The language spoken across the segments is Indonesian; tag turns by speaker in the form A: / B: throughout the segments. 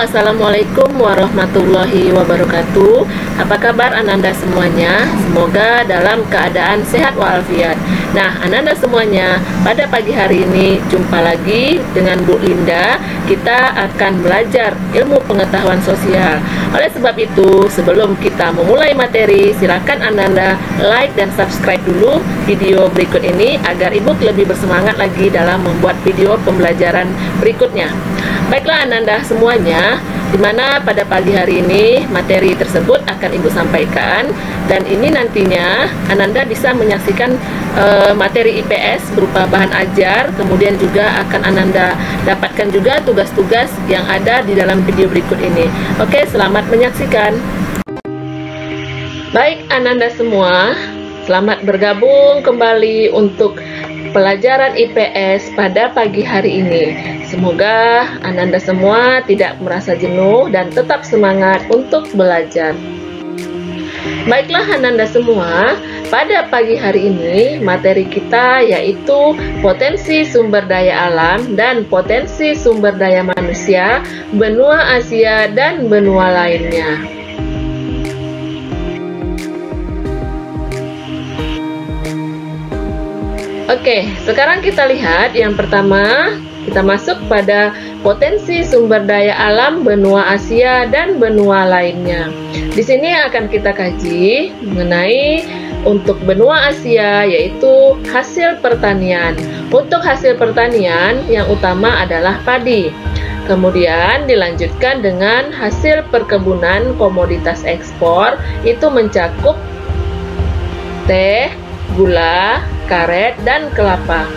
A: Assalamualaikum warahmatullahi wabarakatuh. Apa kabar Ananda semuanya? Semoga dalam keadaan sehat walafiat. Nah, Ananda semuanya, pada pagi hari ini jumpa lagi dengan Bu Linda. Kita akan belajar ilmu pengetahuan sosial. Oleh sebab itu, sebelum kita memulai materi, silakan Ananda like dan subscribe dulu video berikut ini agar Ibu lebih bersemangat lagi dalam membuat video pembelajaran berikutnya. Baiklah Ananda semuanya, dimana pada pagi hari ini materi tersebut akan Ibu sampaikan, dan ini nantinya Ananda bisa menyaksikan materi IPS berupa bahan ajar, kemudian juga akan Ananda dapatkan juga tugas-tugas yang ada di dalam video berikut ini. Oke, selamat menyaksikan. Baik Ananda semua, selamat bergabung kembali untuk pelajaran IPS pada pagi hari ini. Semoga Ananda semua tidak merasa jenuh dan tetap semangat untuk belajar. Baiklah Ananda semua, pada pagi hari ini materi kita yaitu potensi sumber daya alam dan potensi sumber daya manusia, benua Asia dan benua lainnya. Oke, sekarang kita lihat yang pertama, kita masuk pada potensi sumber daya alam benua Asia dan benua lainnya. Di sini akan kita kaji mengenai untuk benua Asia yaitu hasil pertanian. Untuk hasil pertanian yang utama adalah padi. Kemudian dilanjutkan dengan hasil perkebunan komoditas ekspor, itu mencakup teh, gula, karet, dan kelapa.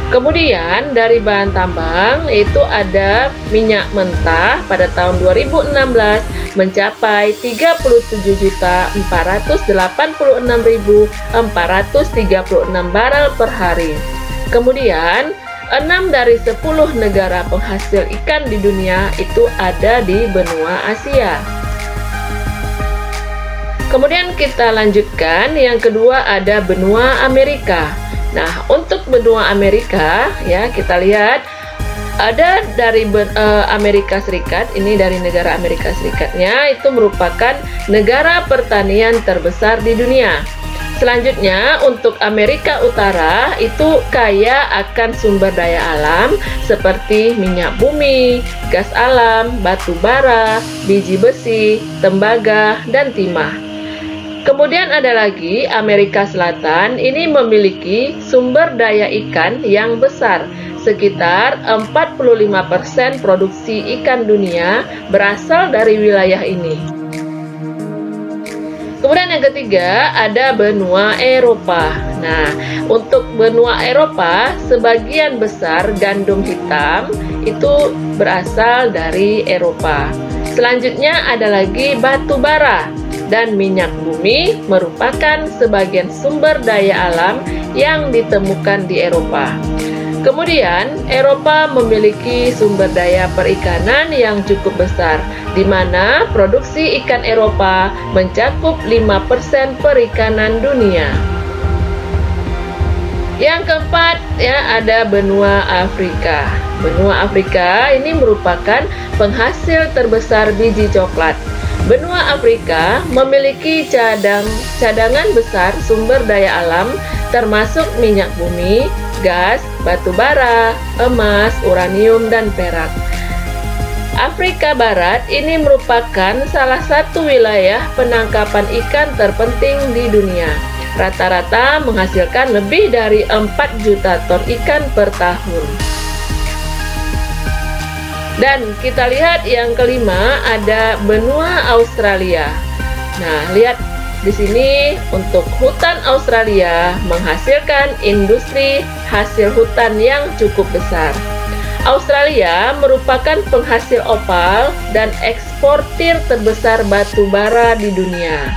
A: Kemudian dari bahan tambang itu ada minyak mentah pada tahun 2016 mencapai 37.486.436 barel per hari. Kemudian 6 dari 10 negara penghasil ikan di dunia itu ada di benua Asia. Kemudian kita lanjutkan, yang kedua ada benua Amerika. Nah, untuk benua Amerika ya, kita lihat ada dari Amerika Serikat, ini dari negara Amerika Serikatnya, itu merupakan negara pertanian terbesar di dunia. Selanjutnya untuk Amerika Utara itu kaya akan sumber daya alam seperti minyak bumi, gas alam, batu bara, biji besi, tembaga, dan timah. Kemudian ada lagi Amerika Selatan, ini memiliki sumber daya ikan yang besar. Sekitar 45% produksi ikan dunia berasal dari wilayah ini. Kemudian yang ketiga ada benua Eropa. Nah, untuk benua Eropa sebagian besar gandum hitam itu berasal dari Eropa. Selanjutnya ada lagi batu bara dan minyak bumi merupakan sebagian sumber daya alam yang ditemukan di Eropa. Kemudian, Eropa memiliki sumber daya perikanan yang cukup besar, di mana produksi ikan Eropa mencakup 5% perikanan dunia. Yang keempat, ya, ada benua Afrika. Benua Afrika ini merupakan penghasil terbesar biji coklat. Benua Afrika memiliki cadangan besar sumber daya alam termasuk minyak bumi, gas, batu bara, emas, uranium, dan perak. Afrika Barat ini merupakan salah satu wilayah penangkapan ikan terpenting di dunia. Rata-rata menghasilkan lebih dari 4 juta ton ikan per tahun. Dan kita lihat yang kelima ada benua Australia. Nah, lihat di sini untuk hutan Australia menghasilkan industri hasil hutan yang cukup besar. Australia merupakan penghasil opal dan eksportir terbesar batu bara di dunia.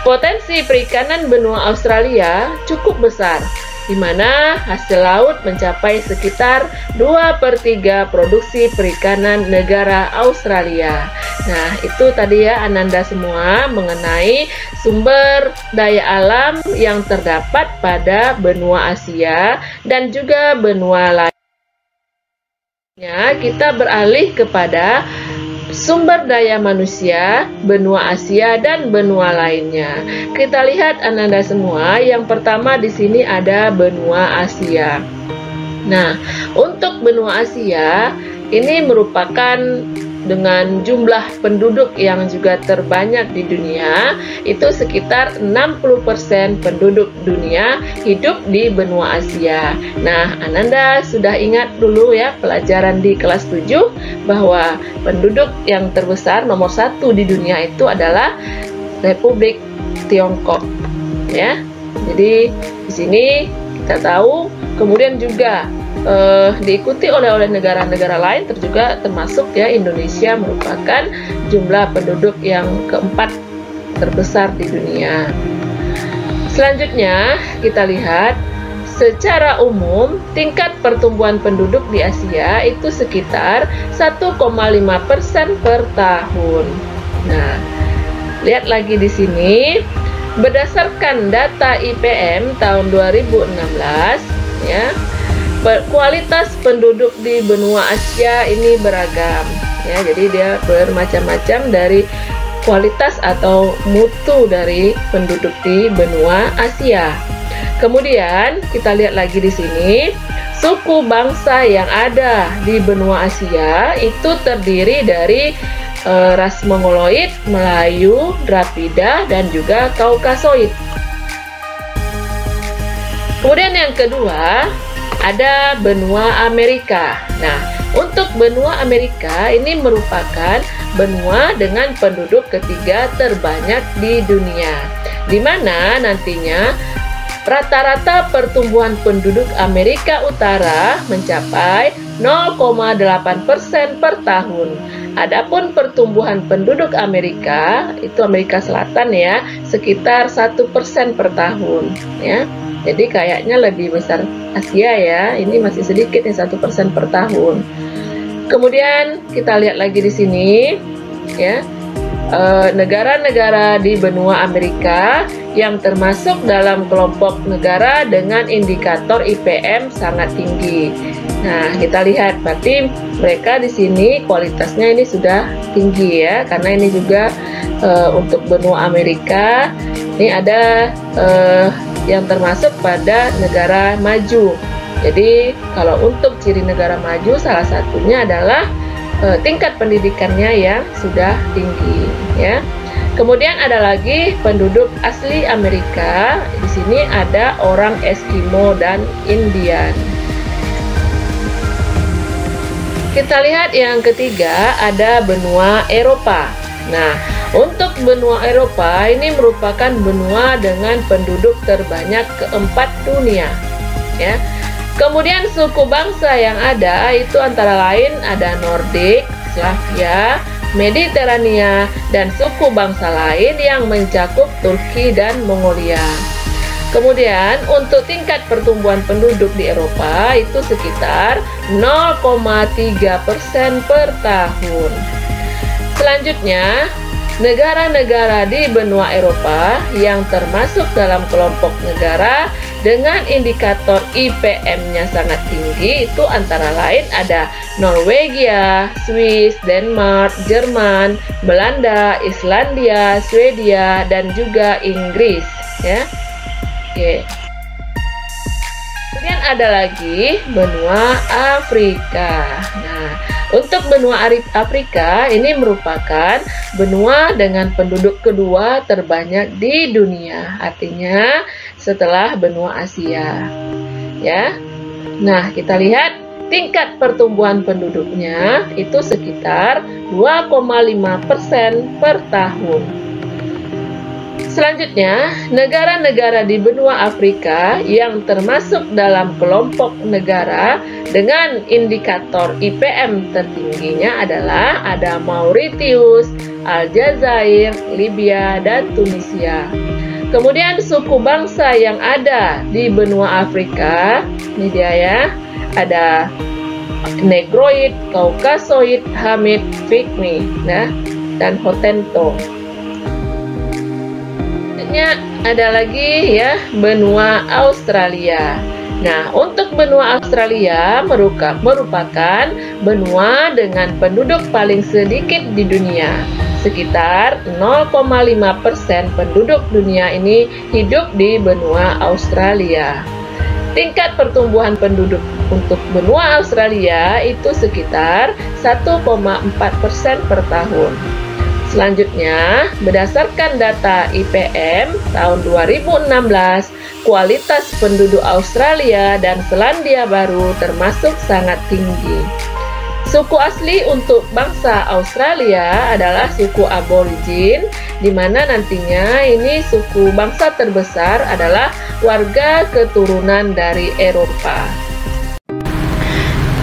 A: Potensi perikanan benua Australia cukup besar, di mana hasil laut mencapai sekitar 2/3 produksi perikanan negara Australia. Nah, itu tadi ya Ananda semua mengenai sumber daya alam yang terdapat pada benua Asia dan juga benua lainnya. Kita beralih kepada sumber daya manusia, benua Asia, dan benua lainnya. Kita lihat Ananda semua, yang pertama di sini ada benua Asia. Nah, untuk benua Asia, ini merupakan dengan jumlah penduduk yang juga terbanyak di dunia, itu sekitar 60% penduduk dunia hidup di benua Asia. Nah, Ananda sudah ingat dulu ya pelajaran di kelas 7 bahwa penduduk yang terbesar nomor 1 di dunia itu adalah Republik Tiongkok ya. Jadi di sini kita tahu, kemudian juga diikuti oleh negara-negara lain, juga termasuk ya Indonesia merupakan jumlah penduduk yang keempat terbesar di dunia. Selanjutnya kita lihat secara umum tingkat pertumbuhan penduduk di Asia itu sekitar 1,5% per tahun. Nah, lihat lagi di sini berdasarkan data IPM tahun 2016 ya. Kualitas penduduk di benua Asia ini beragam ya, jadi dia bermacam-macam dari kualitas atau mutu dari penduduk di benua Asia. Kemudian kita lihat lagi di sini, suku bangsa yang ada di benua Asia itu terdiri dari ras Mongoloid, Melayu, Drapida, dan juga Kaukasoid. Kemudian yang kedua ada benua Amerika. Nah, untuk benua Amerika ini merupakan benua dengan penduduk ketiga terbanyak di dunia, di mana nantinya rata-rata pertumbuhan penduduk Amerika Utara mencapai 0,8% per tahun. Adapun pertumbuhan penduduk Amerika, itu Amerika Selatan ya, sekitar 1% per tahun ya. Jadi kayaknya lebih besar Asia ya, ini masih sedikit nih 1% per tahun. Kemudian kita lihat lagi di sini ya, negara-negara di benua Amerika yang termasuk dalam kelompok negara dengan indikator IPM sangat tinggi. Nah, kita lihat berarti mereka di sini kualitasnya ini sudah tinggi ya, karena ini juga untuk benua Amerika ini ada yang termasuk pada negara maju. Jadi kalau untuk ciri negara maju salah satunya adalah tingkat pendidikannya yang sudah tinggi ya. Kemudian ada lagi penduduk asli Amerika. Di sini ada orang Eskimo dan Indian. Kita lihat yang ketiga ada benua Eropa. Nah, untuk benua Eropa ini merupakan benua dengan penduduk terbanyak keempat dunia ya. Kemudian suku bangsa yang ada itu antara lain ada Nordik, Slavia, Mediterania, dan suku bangsa lain yang mencakup Turki dan Mongolia. Kemudian untuk tingkat pertumbuhan penduduk di Eropa itu sekitar 0,3% per tahun. Selanjutnya, negara-negara di benua Eropa yang termasuk dalam kelompok negara dengan indikator IPM-nya sangat tinggi itu antara lain ada Norwegia, Swiss, Denmark, Jerman, Belanda, Islandia, Swedia, dan juga Inggris ya. Oke. Kemudian ada lagi benua Afrika. Nah, untuk benua Afrika ini merupakan benua dengan penduduk kedua terbanyak di dunia, artinya setelah benua Asia. Ya. Nah, kita lihat tingkat pertumbuhan penduduknya itu sekitar 2,5% per tahun. Selanjutnya, negara-negara di benua Afrika yang termasuk dalam kelompok negara dengan indikator IPM tertingginya adalah ada Mauritius, Aljazair, Libya, dan Tunisia. Kemudian suku bangsa yang ada di benua Afrika, ini dia ya, ada Negroid, Kaukasoid, Hamid, Pygmy, nah, dan Hottentot. Ada lagi ya benua Australia. Nah, untuk benua Australia merupakan benua dengan penduduk paling sedikit di dunia. Sekitar 0,5% penduduk dunia ini hidup di benua Australia. Tingkat pertumbuhan penduduk untuk benua Australia itu sekitar 1,4% per tahun. Selanjutnya, berdasarkan data IPM tahun 2016, kualitas penduduk Australia dan Selandia Baru termasuk sangat tinggi. Suku asli untuk bangsa Australia adalah suku Aborigin, di mana nantinya ini suku bangsa terbesar adalah warga keturunan dari Eropa.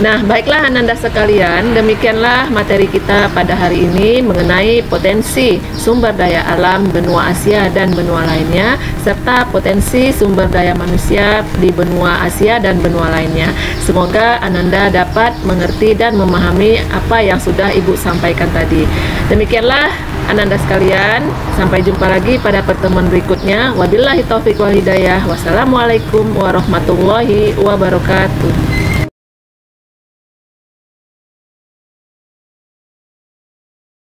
A: Nah, baiklah Ananda sekalian, demikianlah materi kita pada hari ini mengenai potensi sumber daya alam benua Asia dan benua lainnya, serta potensi sumber daya manusia di benua Asia dan benua lainnya. Semoga Ananda dapat mengerti dan memahami apa yang sudah Ibu sampaikan tadi. Demikianlah Ananda sekalian, sampai jumpa lagi pada pertemuan berikutnya. Wabillahi taufiq wal hidayah. Wassalamualaikum warahmatullahi wabarakatuh.